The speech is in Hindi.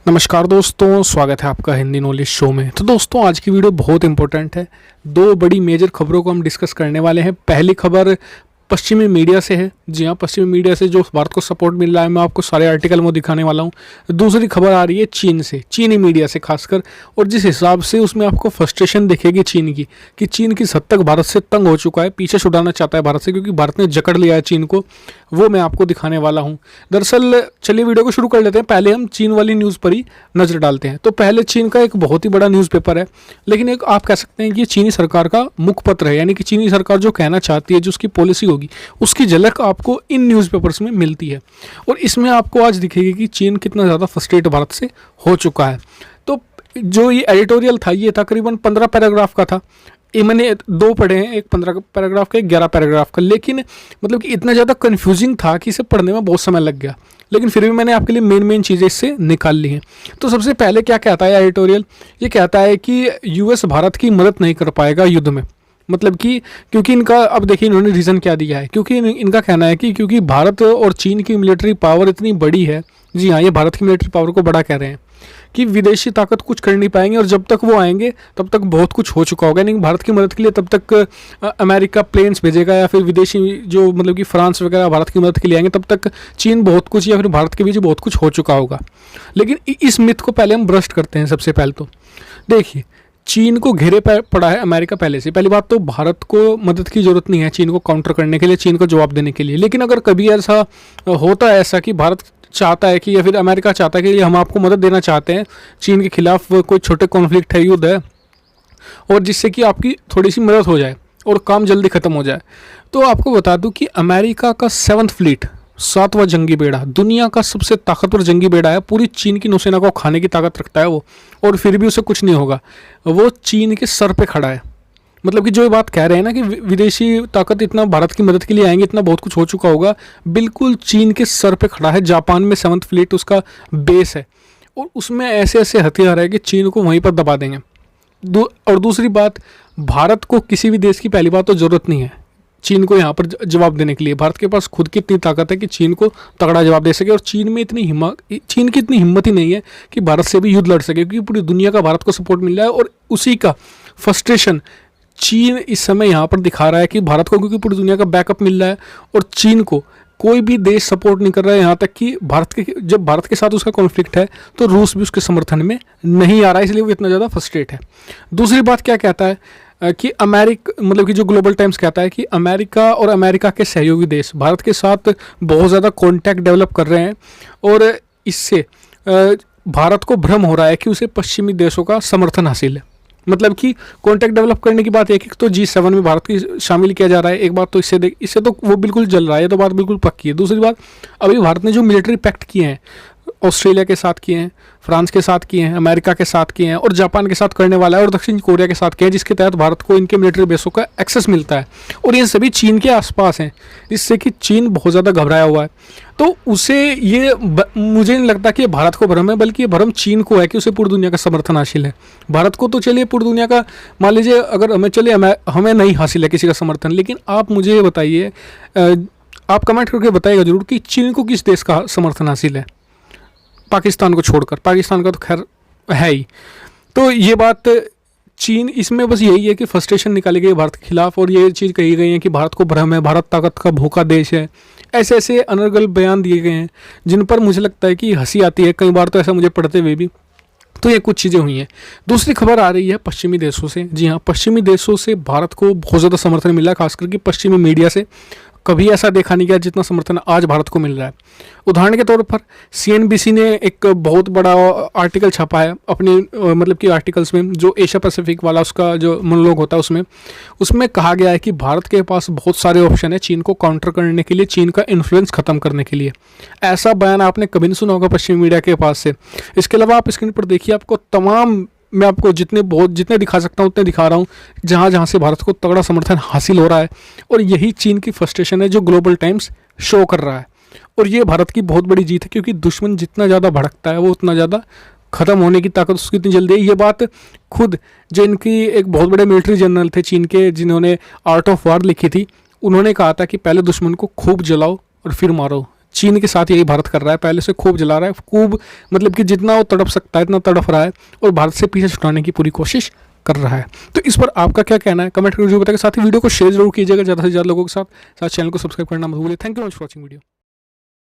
नमस्कार दोस्तों, स्वागत है आपका हिंदी नॉलेज शो में। तो दोस्तों, आज की वीडियो बहुत इंपॉर्टेंट है। दो बड़ी मेजर खबरों को हम डिस्कस करने वाले हैं। पहली खबर पश्चिमी मीडिया से है। जी हाँ, पश्चिमी मीडिया से जो भारत को सपोर्ट मिल रहा है, मैं आपको सारे आर्टिकल में दिखाने वाला हूँ। दूसरी खबर आ रही है चीन से, चीनी मीडिया से खासकर, और जिस हिसाब से उसमें आपको फ्रस्ट्रेशन दिखेगी चीन की, कि चीन किस हद तक भारत से तंग हो चुका है, पीछे छुड़ाना चाहता है भारत से, क्योंकि भारत ने जकड़ लिया है चीन को। वो मैं आपको दिखाने वाला हूँ। दरअसल चलिए वीडियो को शुरू कर लेते हैं। पहले हम चीन वाली न्यूज़ पर ही नज़र डालते हैं। तो पहले चीन का एक बहुत ही बड़ा न्यूज़पेपर है, लेकिन एक आप कह सकते हैं कि ये चीनी सरकार का मुखपत्र है, यानी कि चीनी सरकार जो कहना चाहती है, जो उसकी पॉलिसी होगी, उसकी झलक आपको इन न्यूज़पेपर्स में मिलती है। और इसमें आपको आज दिखेगी कि चीन कितना ज़्यादा फ्रस्ट्रेट भारत से हो चुका है। तो जो ये एडिटोरियल था, ये तकरीबन 15 पैराग्राफ का था। ये मैंने दो पढ़े हैं, एक 15 पैराग्राफ का, एक 11 पैराग्राफ का। लेकिन मतलब कि इतना ज़्यादा कन्फ्यूजिंग था कि इसे पढ़ने में बहुत समय लग गया, लेकिन फिर भी मैंने आपके लिए मेन चीज़ें इससे निकाल ली हैं। तो सबसे पहले क्या कहता है एडिटोरियल? ये कहता है कि यूएस भारत की मदद नहीं कर पाएगा युद्ध में। मतलब कि क्योंकि इनका, अब देखिए इन्होंने रीज़न क्या दिया है, क्योंकि इनका कहना है कि क्योंकि भारत और चीन की मिलिट्री पावर इतनी बड़ी है। जी हाँ, ये भारत की मिलिट्री पावर को बड़ा कह रहे हैं कि विदेशी ताकत कुछ कर नहीं पाएंगे, और जब तक वो आएंगे तब तक बहुत कुछ हो चुका होगा। नहीं, भारत की मदद के लिए तब तक अमेरिका प्लेन्स भेजेगा, या फिर विदेशी जो मतलब कि फ्रांस वगैरह भारत की मदद के लिए आएंगे, तब तक चीन बहुत कुछ या फिर भारत के बीच बहुत कुछ हो चुका होगा। लेकिन इस मिथ को पहले हम ब्रस्ट करते हैं। सबसे पहले तो देखिए, चीन को घेरे पड़ा है अमेरिका पहले से। पहली बात तो भारत को मदद की ज़रूरत नहीं है चीन को काउंटर करने के लिए, चीन को जवाब देने के लिए। लेकिन अगर कभी ऐसा होता है, ऐसा कि भारत चाहता है कि, या फिर अमेरिका चाहता है कि हम आपको मदद देना चाहते हैं, चीन के खिलाफ कोई छोटे कॉन्फ्लिक्ट है, युद्ध है, और जिससे कि आपकी थोड़ी सी मदद हो जाए और काम जल्दी ख़त्म हो जाए, तो आपको बता दूं कि अमेरिका का 7th फ्लीट, 7वां जंगी बेड़ा, दुनिया का सबसे ताकतवर जंगी बेड़ा है। पूरी चीन की नौसेना को खाने की ताकत रखता है वो, और फिर भी उसे कुछ नहीं होगा। वो चीन के सर पे खड़ा है। मतलब कि जो ये बात कह रहे हैं ना कि विदेशी ताकत इतना भारत की मदद के लिए आएंगे, इतना बहुत कुछ हो चुका होगा, बिल्कुल चीन के सर पे खड़ा है। जापान में 7th फ्लीट उसका बेस है, और उसमें ऐसे ऐसे हथियार है कि चीन को वहीं पर दबा देंगे। और दूसरी बात, भारत को किसी भी देश की पहली बात तो ज़रूरत नहीं है चीन को यहाँ पर जवाब देने के लिए। भारत के पास खुद की इतनी ताकत है कि चीन को तगड़ा जवाब दे सके, और चीन की इतनी हिम्मत ही नहीं है कि भारत से भी युद्ध लड़ सके, क्योंकि पूरी दुनिया का भारत को सपोर्ट मिल रहा है। और उसी का फ्रस्ट्रेशन चीन इस समय यहाँ पर दिखा रहा है कि भारत को, क्योंकि पूरी दुनिया का बैकअप मिल रहा है और चीन को कोई भी देश सपोर्ट नहीं कर रहा है। यहाँ तक कि जब भारत के साथ उसका कॉन्फ्लिक्ट है, तो रूस भी उसके समर्थन में नहीं आ रहा है, इसलिए वो इतना ज़्यादा फ्रस्ट्रेट है। दूसरी बात क्या कहता है कि मतलब कि जो ग्लोबल टाइम्स कहता है कि अमेरिका और अमेरिका के सहयोगी देश भारत के साथ बहुत ज़्यादा कॉन्टैक्ट डेवलप कर रहे हैं, और इससे भारत को भ्रम हो रहा है कि उसे पश्चिमी देशों का समर्थन हासिल है। मतलब कि कॉन्टैक्ट डेवलप करने की बात, एक तो G7 में भारत की शामिल किया जा रहा है, एक बात तो इससे तो वो बिल्कुल जल रहा है, तो बात बिल्कुल पक्की है। दूसरी बात, अभी भारत ने जो मिलिट्री पैक्ट किए हैं, ऑस्ट्रेलिया के साथ किए हैं, फ्रांस के साथ किए हैं, अमेरिका के साथ किए हैं, और जापान के साथ करने वाला है, और दक्षिण कोरिया के साथ किए हैं, जिसके तहत भारत को इनके मिलिट्री बेसों का एक्सेस मिलता है, और ये सभी चीन के आसपास हैं, जिससे कि चीन बहुत ज़्यादा घबराया हुआ है। तो उसे ये मुझे नहीं लगता कि ये भारत को भ्रम है, बल्कि ये भ्रम चीन को है कि उसे पूरी दुनिया का समर्थन हासिल है। भारत को तो चलिए पूरी दुनिया का, मान लीजिए अगर हमें नहीं हासिल है किसी का समर्थन, लेकिन आप मुझे ये बताइए, आप कमेंट करके बताइएगा जरूर कि चीन को किस देश का समर्थन हासिल है, पाकिस्तान को छोड़कर। पाकिस्तान का तो खैर है ही। तो ये बात चीन, इसमें बस यही है कि फ्रस्ट्रेशन निकाली गई भारत के खिलाफ, और ये चीज़ कही गई है कि भारत को भ्रम है, भारत ताकत का भूखा देश है। ऐसे ऐसे अनर्गल बयान दिए गए हैं, जिन पर मुझे लगता है कि हंसी आती है कई बार, तो ऐसा मुझे पढ़ते हुए भी। तो ये कुछ चीज़ें हुई हैं। दूसरी खबर आ रही है पश्चिमी देशों से। जी हाँ, पश्चिमी देशों से भारत को बहुत ज़्यादा समर्थन मिला है, खास करके पश्चिमी मीडिया से। कभी ऐसा देखा नहीं गया जितना समर्थन आज भारत को मिल रहा है। उदाहरण के तौर पर CNBC ने एक बहुत बड़ा आर्टिकल छापा है अपनी मतलब कि आर्टिकल्स में, जो एशिया पैसिफिक वाला उसका जो मोनोलॉग होता है, उसमें कहा गया है कि भारत के पास बहुत सारे ऑप्शन है चीन को काउंटर करने के लिए, चीन का इन्फ्लुएंस खत्म करने के लिए। ऐसा बयान आपने कभी नहीं सुना होगा पश्चिमी मीडिया के पास से। इसके अलावा आप स्क्रीन पर देखिए, आपको मैं आपको जितने दिखा सकता हूँ उतने दिखा रहा हूँ, जहाँ जहाँ से भारत को तगड़ा समर्थन हासिल हो रहा है। और यही चीन की फ्रस्ट्रेशन है जो ग्लोबल टाइम्स शो कर रहा है, और ये भारत की बहुत बड़ी जीत है, क्योंकि दुश्मन जितना ज़्यादा भड़कता है, वो उतना ज़्यादा ख़त्म होने की ताकत उसकी इतनी जल्दी है। ये बात खुद जो इनकी एक बहुत बड़े मिलिट्री जनरल थे चीन के, जिन्होंने आर्ट ऑफ वार लिखी थी, उन्होंने कहा था कि पहले दुश्मन को खूब जलाओ और फिर मारो, चीन के साथ यही भारत कर रहा है, पहले से खूब जला रहा है, खूब मतलब कि जितना वो तड़प सकता है इतना तड़प रहा है और भारत से पीछे छुड़ाने की पूरी कोशिश कर रहा है। तो इस पर आपका क्या कहना है, कमेंट करके जरूर बताइए। साथ ही वीडियो को शेयर जरूर कीजिएगा ज़्यादा से ज़्यादा लोगों के साथ चैनल को सब्सक्राइब करना मत भूलिए। Thank you much for watching video.